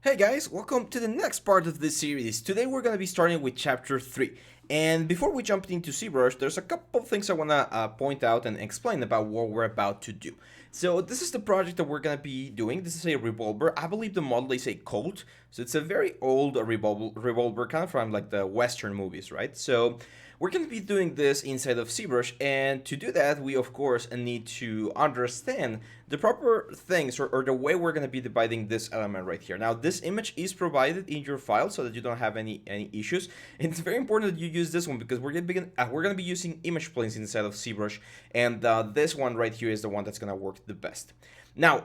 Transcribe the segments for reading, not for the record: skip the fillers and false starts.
Hey guys, welcome to the next part of this series. Today we're going to be starting with chapter 3. And before we jump into ZBrush, there's a couple of things I want to point out and explain about what we're about to do. So this is the project that we're going to be doing. This is a revolver. I believe the model is a Colt. So it's a very old revolver, kind of from like the Western movies, right? So we're going to be doing this inside of ZBrush, and to do that, we of course need to understand the proper things or the way we're going to be dividing this element right here. Now, this image is provided in your file so that you don't have any issues. And it's very important that you use this one because we're going to be using image planes inside of ZBrush, and this one right here is the one that's going to work the best. Now,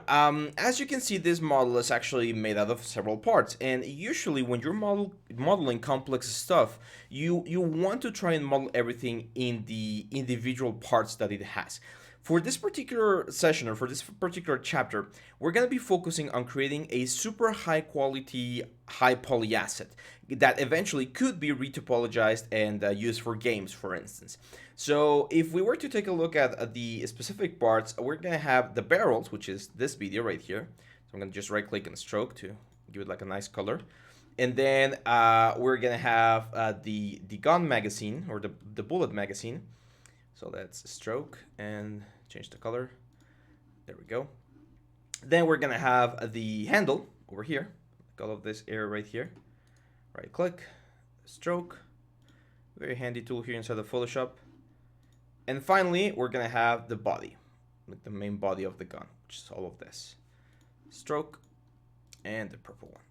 as you can see, this model is actually made out of several parts, and usually when you're modeling complex stuff, you want to try and model everything in the individual parts that it has. For this particular session, or for this particular chapter, we're going to be focusing on creating a super high quality, high poly asset that eventually could be retopologized and used for games, for instance. So if we were to take a look at the specific parts, we're going to have the barrels, which is this video right here. So I'm going to just right click and stroke to give it like a nice color. And then we're going to have the gun magazine, or the bullet magazine. So let's stroke and change the color. There we go. Then we're going to have the handle over here. All of this area right here. Right click, stroke. Very handy tool here inside of Photoshop. And finally, we're going to have the body, like the main body of the gun, which is all of this. Stroke and the purple one.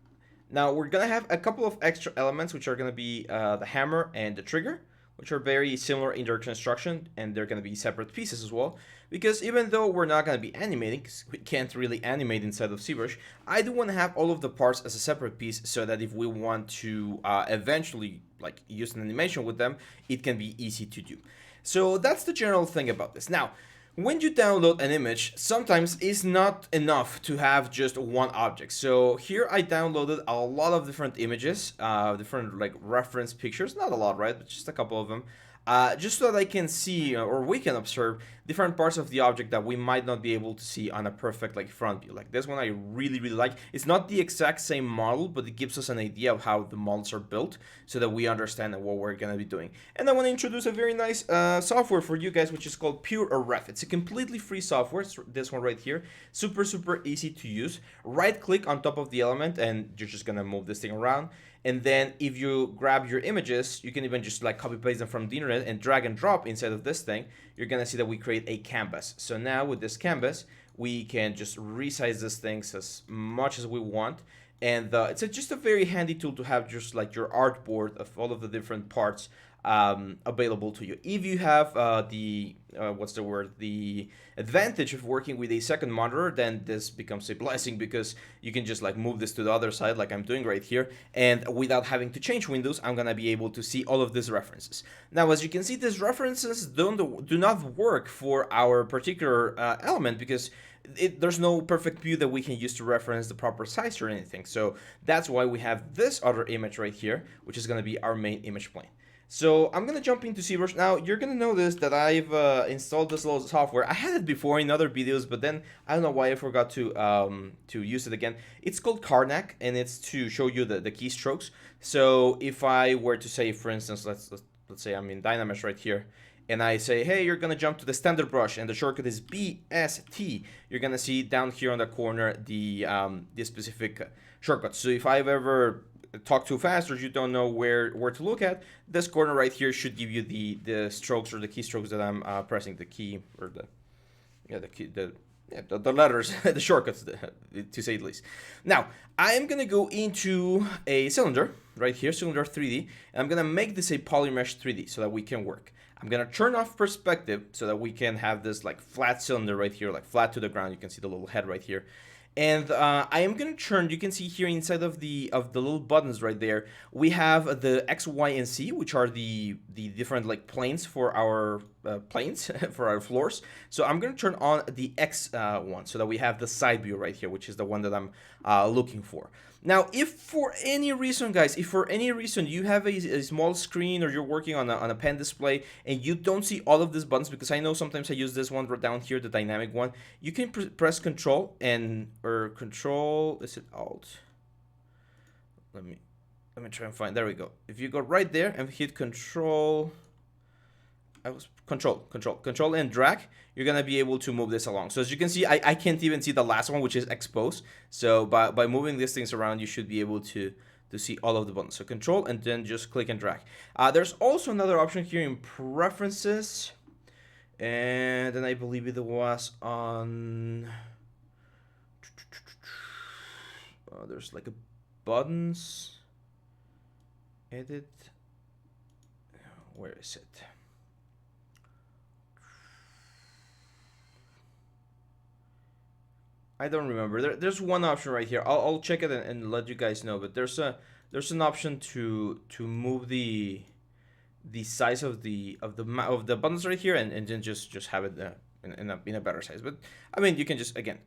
Now, we're going to have a couple of extra elements, which are going to be the hammer and the trigger, which are very similar in their construction, and they're going to be separate pieces as well. Because even though we're not going to be animating, because we can't really animate inside of ZBrush, I do want to have all of the parts as a separate piece so that if we want to eventually like use an animation with them, it can be easy to do. So that's the general thing about this. Now, when you download an image, sometimes it's not enough to have just one object. So here I downloaded a lot of different images, different like reference pictures, not a lot, right, but just a couple of them. Just so that I can see, or we can observe different parts of the object that we might not be able to see on a perfect like front view. Like this one I really like. It's not the exact same model, but it gives us an idea of how the models are built so that we understand what we're going to be doing. And I want to introduce a very nice software for you guys, which is called Pure Ref. It's a completely free software. It's this one right here. Super easy to use. Right click on top of the element and you're just going to move this thing around. And then if you grab your images, you can even just like copy paste them from the internet and drag and drop inside of this thing. You're going to see that we create a canvas. So now with this canvas, we can just resize these things as much as we want. And it's just a very handy tool to have just like your artboard of all of the different parts available to you. If you have the advantage of working with a second monitor, then this becomes a blessing because you can just like move this to the other side like I'm doing right here, and without having to change windows, I'm gonna be able to see all of these references. Now, as you can see, these references do not work for our particular element because there's no perfect view that we can use to reference the proper size or anything. So that's why we have this other image right here, which is going to be our main image plane. So I'm going to jump into ZBrush. Now, you're going to notice that I've installed this little software. I had it before in other videos, but then I don't know why I forgot to use it again. It's called Karnak, and it's to show you the keystrokes. So if I were to say, for instance, let's say I'm in Dynamesh right here, and I say, hey, you're going to jump to the standard brush, and the shortcut is BST, you're going to see down here on the corner the specific shortcut. So if I've ever talked too fast or you don't know where to look at, this corner right here should give you the strokes or the keystrokes that I'm pressing, the key or the letters, the shortcuts, to say the least. Now, I am going to go into a cylinder right here, cylinder 3D, and I'm going to make this a polymesh 3D so that we can work. I'm going to turn off perspective so that we can have this like flat cylinder right here, like flat to the ground. You can see the little head right here. And I am going to turn, you can see here inside of the little buttons right there, we have the X, Y, and Z, which are the different like planes for our planes, for our floors. So I'm going to turn on the X one so that we have the side view right here, which is the one that I'm looking for. Now, if for any reason, guys, if for any reason you have a small screen or you're working on a pen display and you don't see all of these buttons, because I know sometimes I use this one right down here, the dynamic one, you can press Control or Control, is it Alt? let me try and find. There we go. If you go right there and hit control, control and drag, you're gonna be able to move this along. So as you can see, I can't even see the last one, which is exposed. So by moving these things around, you should be able to see all of the buttons. So control and then just click and drag. There's also another option here in preferences, and then I believe it was on. There's like a buttons, edit. Where is it? I don't remember. There's one option right here. I'll check it and let you guys know. But there's an option to move the size of the buttons right here, and then just have it in a better size. But I mean, you can just again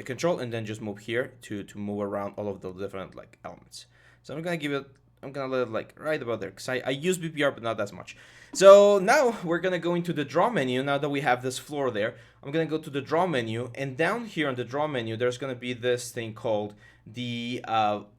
control and then just move here to move around all of the different like elements. So I'm gonna let it like right about there, because I use BPR but not as much. So now we're gonna go into the draw menu. Now that we have this floor there, I'm gonna go to the draw menu, and down here on the draw menu there's gonna be this thing called the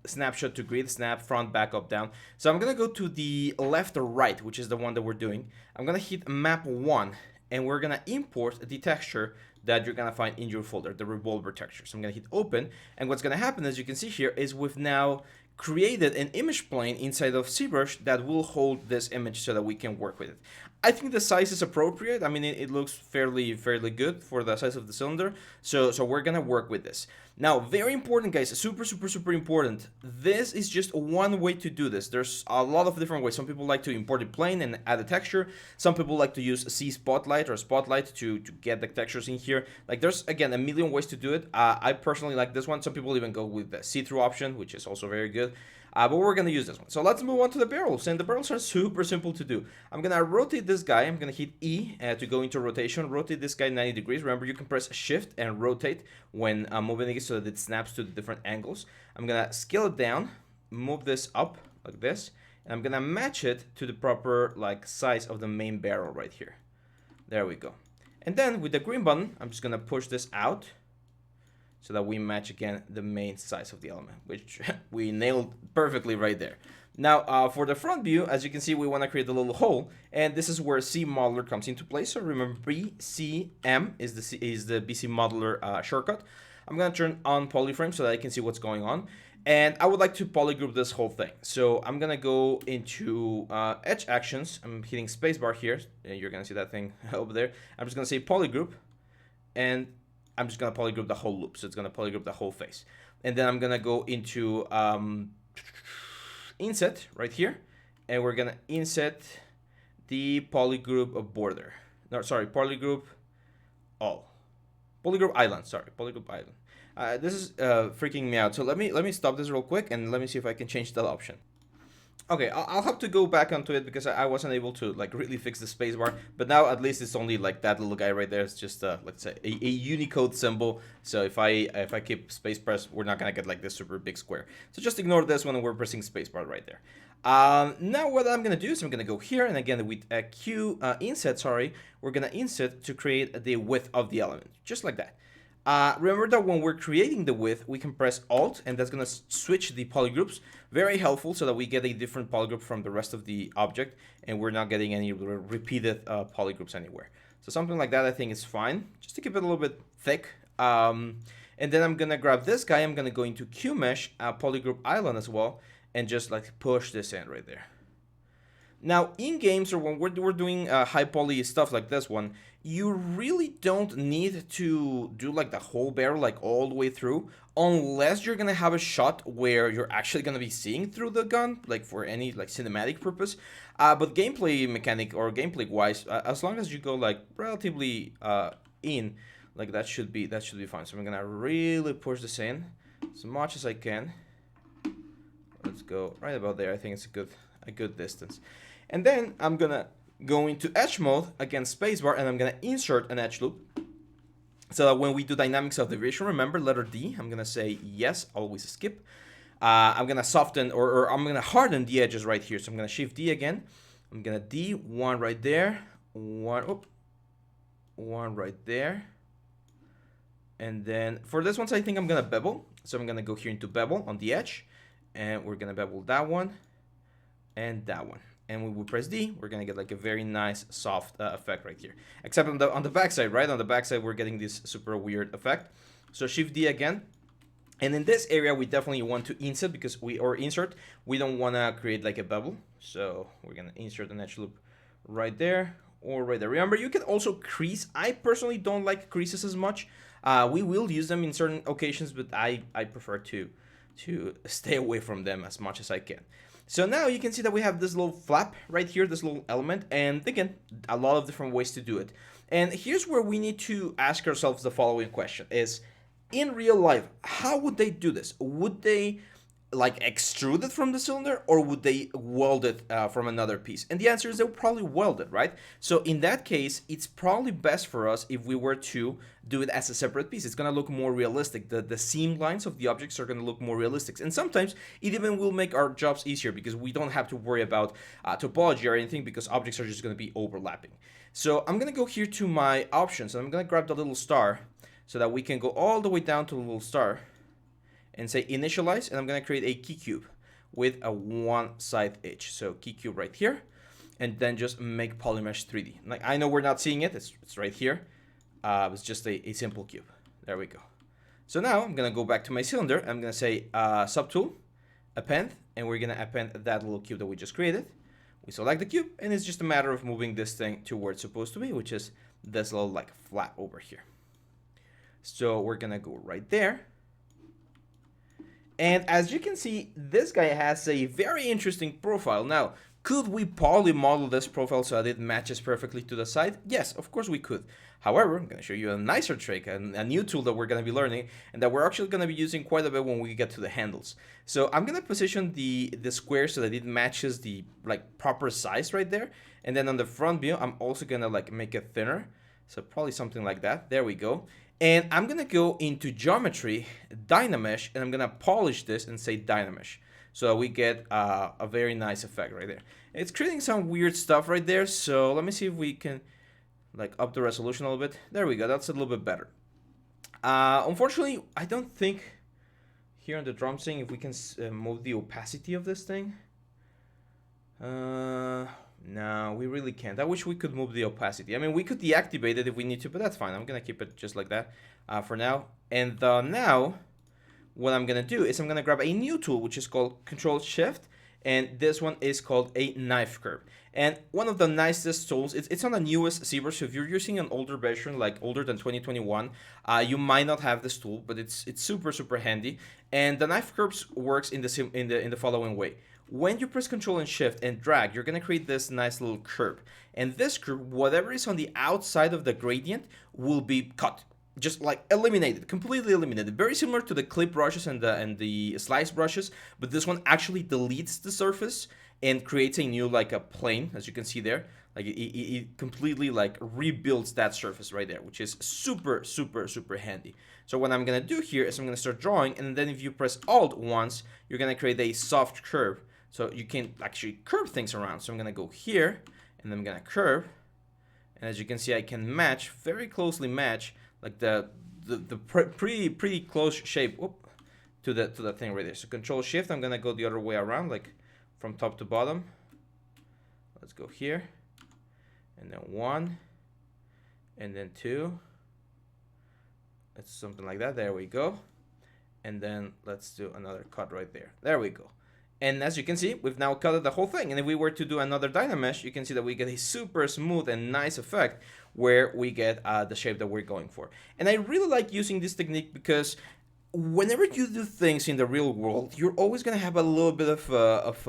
snapshot to grid, snap, front, back, up, down. So I'm gonna go to the left or right, which is the one that we're doing. I'm gonna hit map 1, and we're gonna import the texture that you're gonna find in your folder, the Revolver texture. So I'm gonna hit open, and what's gonna happen, as you can see here, is we've now created an image plane inside of ZBrush that will hold this image so that we can work with it. I think the size is appropriate. I mean, it looks fairly good for the size of the cylinder. So we're gonna work with this. Now, very important, guys, super important. This is just one way to do this. There's a lot of different ways. Some people like to import a plane and add a texture. Some people like to use C Spotlight or Spotlight to get the textures in here. Like, there's, again, a million ways to do it. I personally like this one. Some people even go with the see-through option, which is also very good. But we're going to use this one. So let's move on to the barrels. And the barrels are super simple to do. I'm going to rotate this guy. I'm going to hit E to go into rotation. Rotate this guy 90 degrees. Remember, you can press Shift and rotate when moving it so that it snaps to the different angles. I'm going to scale it down, move this up like this. And I'm going to match it to the proper like size of the main barrel right here. There we go. And then with the green button, I'm just going to push this out, so that we match again the main size of the element, which we nailed perfectly right there. Now, for the front view, as you can see, we want to create a little hole, and this is where C Modeler comes into play. So remember, BCM is the BC Modeler shortcut. I'm gonna turn on polyframe so that I can see what's going on, and I would like to polygroup this whole thing. So I'm gonna go into Edge Actions. I'm hitting spacebar here, and you're gonna see that thing over there. I'm just gonna say polygroup, and I'm just going to polygroup the whole loop. So it's going to polygroup the whole face. And then I'm going to go into inset right here. And we're going to inset the polygroup border. No, sorry, polygroup all. Polygroup island, sorry, polygroup island. This is freaking me out. So let me stop this real quick and let me see if I can change that option. Okay, I'll have to go back onto it because I wasn't able to like really fix the spacebar, but now at least it's only like that little guy right there. It's just let's say a Unicode symbol. So if I keep space press, we're not gonna get like this super big square. So just ignore this when we're pressing spacebar right there. Now what I'm gonna do is I'm gonna go here, and again with Q inset, sorry, we're gonna inset to create the width of the element, just like that. Remember that when we're creating the width, we can press Alt, and that's going to switch the polygroups. Very helpful, so that we get a different polygroup from the rest of the object, and we're not getting any repeated polygroups anywhere. So something like that I think is fine, just to keep it a little bit thick. And then I'm going to grab this guy. I'm going to go into QMesh, polygroup island as well, and just like push this in right there. Now, in games or when we're doing high poly stuff like this one, you really don't need to do like the whole barrel like all the way through, unless you're gonna have a shot where you're actually gonna be seeing through the gun, like for any like cinematic purpose. But gameplay mechanic or gameplay wise, as long as you go like relatively in, like that should be fine. So I'm gonna really push this in as much as I can. Let's go right about there. I think it's a good distance. And then I'm gonna go into edge mode, again spacebar, and I'm gonna insert an edge loop. So that when we do dynamics of division, remember letter D, I'm gonna say yes, always skip. I'm gonna soften or I'm gonna harden the edges right here. So I'm gonna shift D again. I'm gonna D, one right there, one right there. And then for this one, I think I'm gonna bevel. So I'm gonna go here into bevel on the edge. and we're gonna bevel that one and that one. And when we press D, we're gonna get like a very nice soft effect right here. Except on the backside, right? On the backside, we're getting this super weird effect. So Shift D again. And in this area, we definitely want to insert because insert. We don't want to create like a bevel. So we're gonna insert an edge loop right there or right there. Remember, you can also crease. I personally don't like creases as much. We will use them in certain occasions, but I prefer to stay away from them as much as I can. So now you can see that we have this little flap right here, this little element, and again, a lot of different ways to do it. And here's where we need to ask ourselves the following question is, in real life, how would they do this? Would they like extrude it from the cylinder, or would they weld it from another piece? And the answer is they'll probably weld it, right? So in that case, it's probably best for us if we were to do it as a separate piece. It's gonna look more realistic. The seam lines of the objects are gonna look more realistic. And sometimes it even will make our jobs easier because we don't have to worry about topology or anything because objects are just gonna be overlapping. So I'm gonna go here to my options and I'm gonna grab the little star so that we can go all the way down to the little star and say initialize, and I'm gonna create a key cube with a one side edge. So key cube right here, and then just make polymesh 3D. Like, I know we're not seeing it, it's right here. It's just a simple cube. There we go. So now I'm gonna go back to my cylinder. I'm gonna say subtool, append, and we're gonna append that little cube that we just created. We select the cube, and it's just a matter of moving this thing to where it's supposed to be, which is this little like flat over here. So we're gonna go right there. And as you can see, this guy has a very interesting profile. Now, could we poly model this profile so that it matches perfectly to the side? Yes, of course we could. However, I'm going to show you a nicer trick, a new tool that we're going to be learning, and that we're actually going to be using quite a bit when we get to the handles. So I'm going to position the square so that it matches the like proper size right there. And then on the front view, I'm also going to like make it thinner. So probably something like that. There we go. And I'm gonna go into geometry, Dynamesh, and I'm gonna polish this and say Dynamesh. So we get a very nice effect right there. It's creating some weird stuff right there. So let me see if we can like up the resolution a little bit. There we go, that's a little bit better. Unfortunately, I don't think here on the drum thing, if we can move the opacity of this thing. No, we really can't. I wish we could move the opacity. I mean, we could deactivate it if we need to, but that's fine. I'm going to keep it just like that for now. And now, what I'm going to do is I'm going to grab a new tool, which is called Control-Shift. And this one is called a knife curve. And one of the nicest tools, it's on the newest ZBrush. So if you're using an older version, like older than 2021, you might not have this tool, but it's super, super handy. And the knife curves works in the following way. When you press Control and Shift and drag, you're going to create this nice little curve. And this curve, whatever is on the outside of the gradient, will be cut. Just like eliminated, completely eliminated. Very similar to the clip brushes and the slice brushes, but this one actually deletes the surface and creates a new like a plane, as you can see there. Like it completely like rebuilds that surface right there, which is super, super, super handy. So what I'm going to do here is I'm going to start drawing, and then if you press Alt once, you're going to create a soft curve. So you can actually curve things around. So I'm going to go here, and then I'm going to curve. And as you can see, I can match, very closely match, like the pretty close shape to the thing right there. So Control Shift, I'm going to go the other way around, like from top to bottom. Let's go here. And then 1. And then 2. It's something like that. There we go. And then let's do another cut right there. There we go. And as you can see, we've now cut the whole thing. And if we were to do another Dynamesh, you can see that we get a super smooth and nice effect where we get the shape that we're going for. And I really like using this technique because whenever you do things in the real world, you're always going to have a little bit of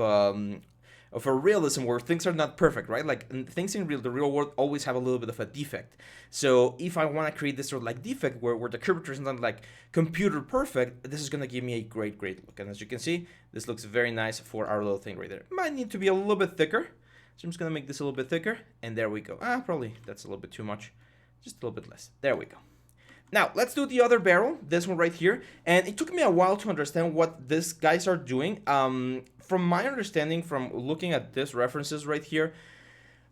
a realism where things are not perfect, right? Like things in the real world always have a little bit of a defect. So if I want to create this sort of like defect where the curvature is not like computer perfect, this is going to give me a great look. And as you can see, this looks very nice for our little thing right there. Might need to be a little bit thicker. So I'm just going to make this a little bit thicker. And there we go. Probably that's a little bit too much. Just a little bit less. There we go. Now, let's do the other barrel, this one right here. And it took me a while to understand what these guys are doing. From my understanding, from looking at these references right here,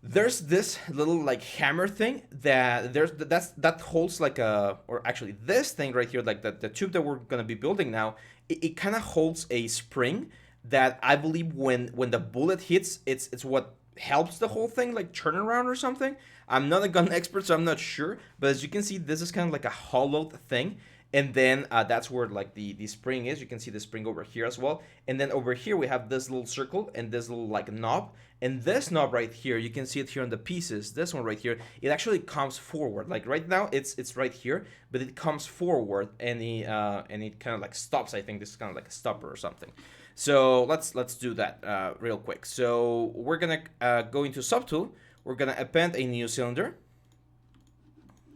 there's this little like hammer thing that holds like or actually this thing right here, like the tube that we're going to be building now, it kind of holds a spring that I believe when the bullet hits, it's what helps the whole thing like turn around or something. I'm not a gun expert, so I'm not sure. But as you can see, this is kind of like a hollowed thing. And then that's where like the spring is. You can see the spring over here as well. And then over here we have this little circle and this little like knob. And this knob right here, you can see it here on the pieces. This one right here, it actually comes forward. Like right now, it's right here, but it comes forward and it kind of like stops. I think this is kind of like a stopper or something. So let's do that real quick. So we're gonna go into subtool. We're gonna append a new cylinder.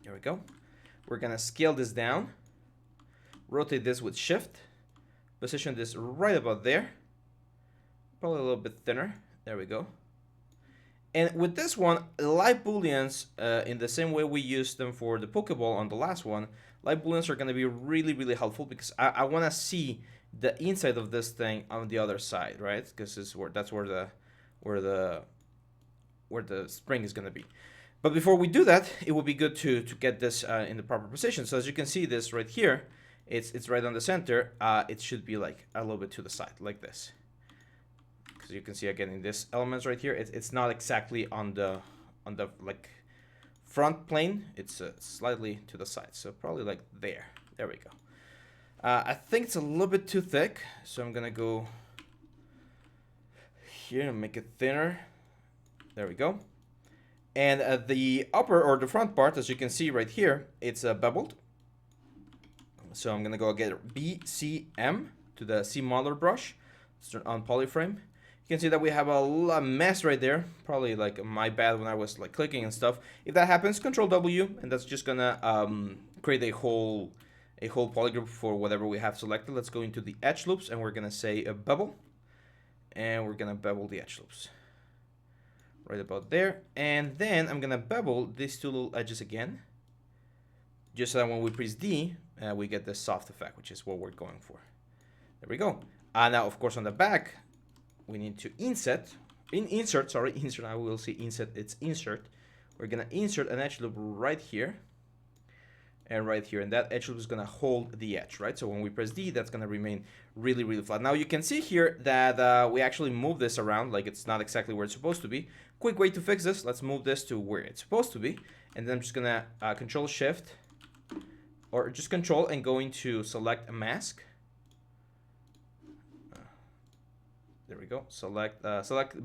Here we go. We're gonna scale this down. Rotate this with shift. Position this right about there. Probably a little bit thinner. There we go. And with this one, live booleans, in the same way we used them for the Pokeball on the last one, live booleans are going to be really, really helpful because I want to see the inside of this thing on the other side, right? Because that's where the spring is going to be. But before we do that, it would be good to get this in the proper position. So as you can see, this right here, it's right on the center. It should be like a little bit to the side, like this. Because you can see again in this elements right here, it's not exactly on the like front plane. It's slightly to the side, so probably like there. There we go. I think it's a little bit too thick, so I'm gonna go here and make it thinner. There we go. And the upper or the front part, as you can see right here, it's beveled. So I'm gonna go get BCM to the C modeler brush. Let's turn on polyframe. You can see that we have a mess right there. Probably like my bad when I was like clicking and stuff. If that happens, Control W, and that's just gonna create a whole polygroup for whatever we have selected. Let's go into the edge loops, and we're gonna say a bevel, and we're gonna bevel the edge loops right about there. And then I'm gonna bevel these two little edges again, just so that when we press D, we get this soft effect, which is what we're going for. There we go. Now, of course, on the back, we need to insert, I will say insert, it's insert. We're gonna insert an edge loop right here and right here, and that edge loop is gonna hold the edge, right? So when we press D, that's gonna remain really, really flat. Now you can see here that we actually move this around, like it's not exactly where it's supposed to be. Quick way to fix this, let's move this to where it's supposed to be, and then I'm just gonna Control Shift, or just Control and go into select a mask. There we go. Select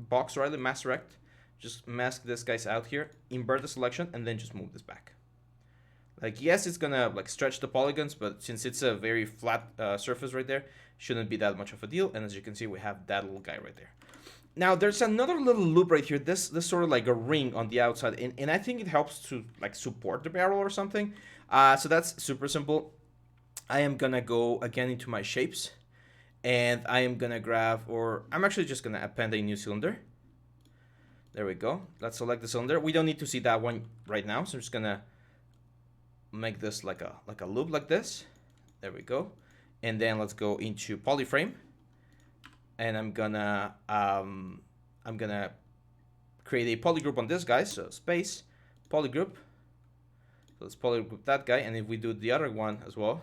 box right, mask rect. Just mask this guys out here. Invert the selection and then just move this back. Like yes, it's gonna like stretch the polygons, but since it's a very flat surface right there, shouldn't be that much of a deal. And as you can see, we have that little guy right there. Now there's another little loop right here. This sort of like a ring on the outside, and I think it helps to like support the barrel or something. So that's super simple. I am gonna go again into my shapes. And I am gonna grab, or I'm actually just gonna append a new cylinder. There we go. Let's select the cylinder. We don't need to see that one right now, so I'm just gonna make this like a loop like this. There we go. And then let's go into polyframe, and I'm gonna create a polygroup on this guy. So space polygroup. So let's polygroup that guy, and if we do the other one as well,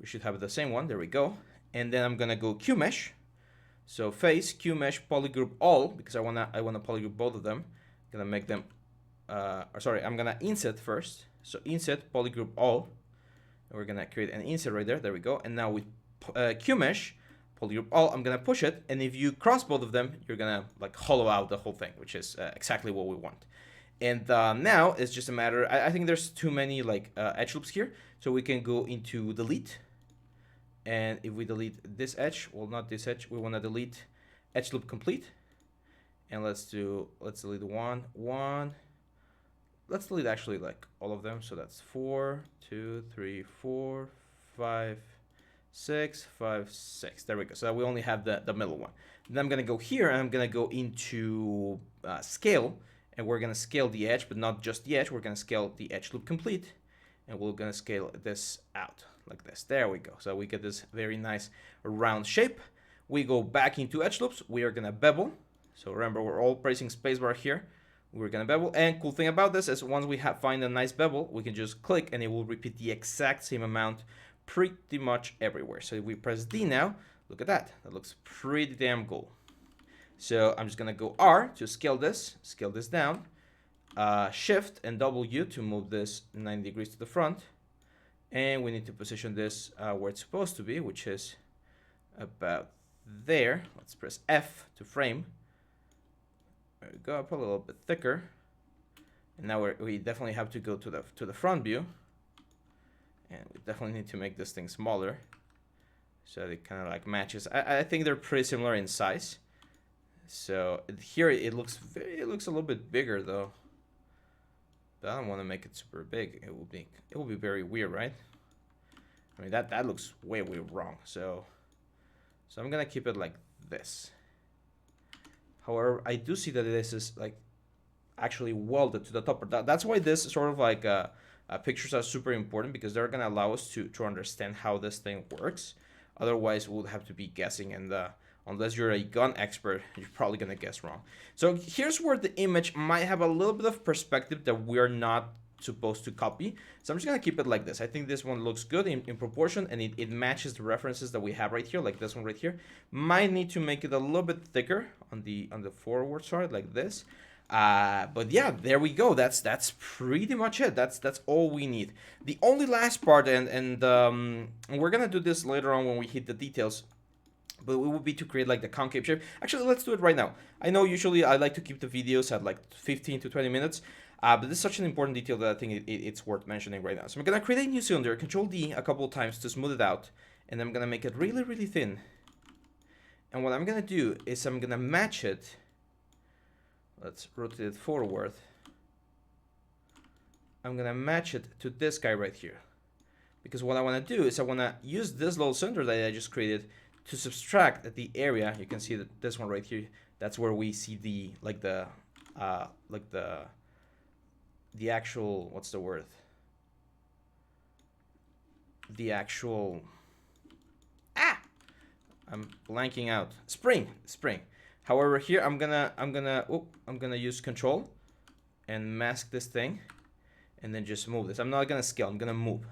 we should have the same one. There we go. And then I'm gonna go Q mesh. So face Q mesh polygroup all, because I wanna polygroup both of them. Gonna make them I'm gonna inset first. So inset polygroup all. And we're gonna create an inset right there. There we go. And now with Q mesh polygroup all, I'm gonna push it. And if you cross both of them, you're gonna like hollow out the whole thing, which is exactly what we want. And now it's just a matter. I think there's too many like edge loops here, so we can go into delete. And if we delete this edge, well, not this edge, we want to delete edge loop complete. And let's delete one. Let's delete actually like all of them. So that's 4, 2, 3, 4, 5, 6, 5, 6. There we go. So we only have the middle one. Then I'm going to go here and I'm going to go into scale. And we're going to scale the edge, but not just the edge. We're going to scale the edge loop complete. And we're going to scale this out like this. There we go. So we get this very nice round shape. We go back into edge loops. We are going to bevel. So remember, we're all pressing spacebar here. We're going to bevel. And cool thing about this is once we find a nice bevel, we can just click and it will repeat the exact same amount pretty much everywhere. So if we press D now, look at that. That looks pretty damn cool. So I'm just gonna go R to scale this down, Shift and W to move this 90 degrees to the front, and we need to position this where it's supposed to be, which is about there. Let's press F to frame. There we go, up a little bit thicker, and now we definitely have to go to the front view, and we definitely need to make this thing smaller so it kind of like matches. I think they're pretty similar in size. So here it looks a little bit bigger though. But I don't want to make it super big. It will be very weird, right? I mean that looks way wrong. So I'm gonna keep it like this. However, I do see that this is like actually welded to the top. That's why this sort of like pictures are super important, because they're gonna allow us to understand how this thing works. Otherwise, we'll have to be guessing, and unless you're a gun expert, you're probably gonna guess wrong. So here's where the image might have a little bit of perspective that we're not supposed to copy. So I'm just gonna keep it like this. I think this one looks good in proportion, and it matches the references that we have right here, like this one right here. Might need to make it a little bit thicker on the forward side, like this. But yeah, there we go. That's pretty much it. That's all we need. The only last part, and we're gonna do this later on when we hit the details, but it would be to create like the concave shape. Actually, let's do it right now. I know usually I like to keep the videos at like 15 to 20 minutes, but this is such an important detail that I think it's worth mentioning right now. So I'm gonna create a new cylinder, Control D a couple of times to smooth it out, and I'm gonna make it really thin. And what I'm gonna do is I'm gonna match it. Let's rotate it forward. I'm gonna match it to this guy right here, because what I want to do is I want to use this little cylinder that I just created to subtract the area. You can see that this one right here, that's where we see the the actual, what's the word, the actual, I'm blanking out, spring. However, here I'm gonna use Control and mask this thing, and then just move this. I'm not gonna scale, I'm gonna move.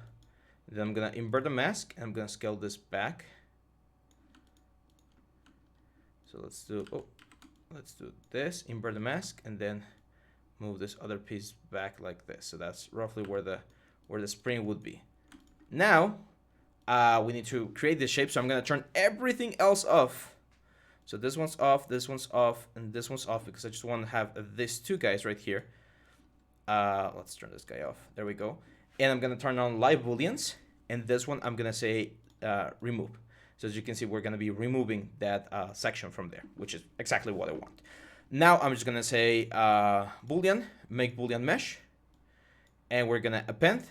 Then I'm gonna invert the mask, and I'm gonna scale this back. So let's do this, invert the mask, and then move this other piece back like this. So that's roughly where the spring would be. Now we need to create this shape, so I'm gonna turn everything else off. So this one's off, and this one's off, because I just want to have these two guys right here. Let's turn this guy off. There we go. And I'm gonna turn on live booleans, and this one I'm gonna say remove. So as you can see, we're gonna be removing that section from there, which is exactly what I want. Now I'm just gonna say boolean, make boolean mesh, and we're gonna append.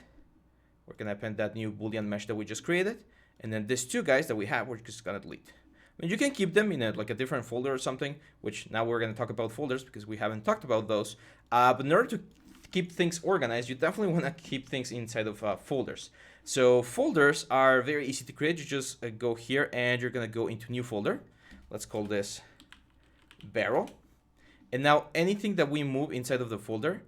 We're gonna append that new boolean mesh that we just created, and then these two guys that we have, we're just gonna delete. I mean, you can keep them in like a different folder or something, which now we're going to talk about folders because we haven't talked about those. But in order to keep things organized, you definitely want to keep things inside of folders. So folders are very easy to create. You just go here and you're going to go into new folder. Let's call this barrel. And now anything that we move inside of the folder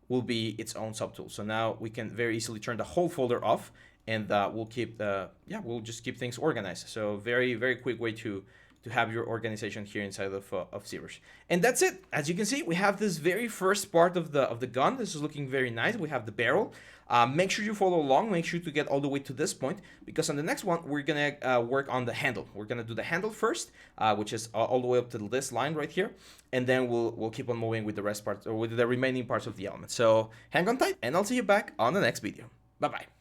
will be its own subtool. So now we can very easily turn the whole folder off, and we'll just keep things organized. So very quick way to have your organization here inside of ZBrush. And that's it. As you can see, we have this very first part of the gun. This is looking very nice. We have the barrel. Make sure you follow along. Make sure to get all the way to this point, because on the next one we're gonna work on the handle. We're gonna do the handle first, which is all the way up to this line right here, and then we'll keep on moving with the rest parts, or with the remaining parts of the element. So hang on tight, and I'll see you back on the next video. Bye bye.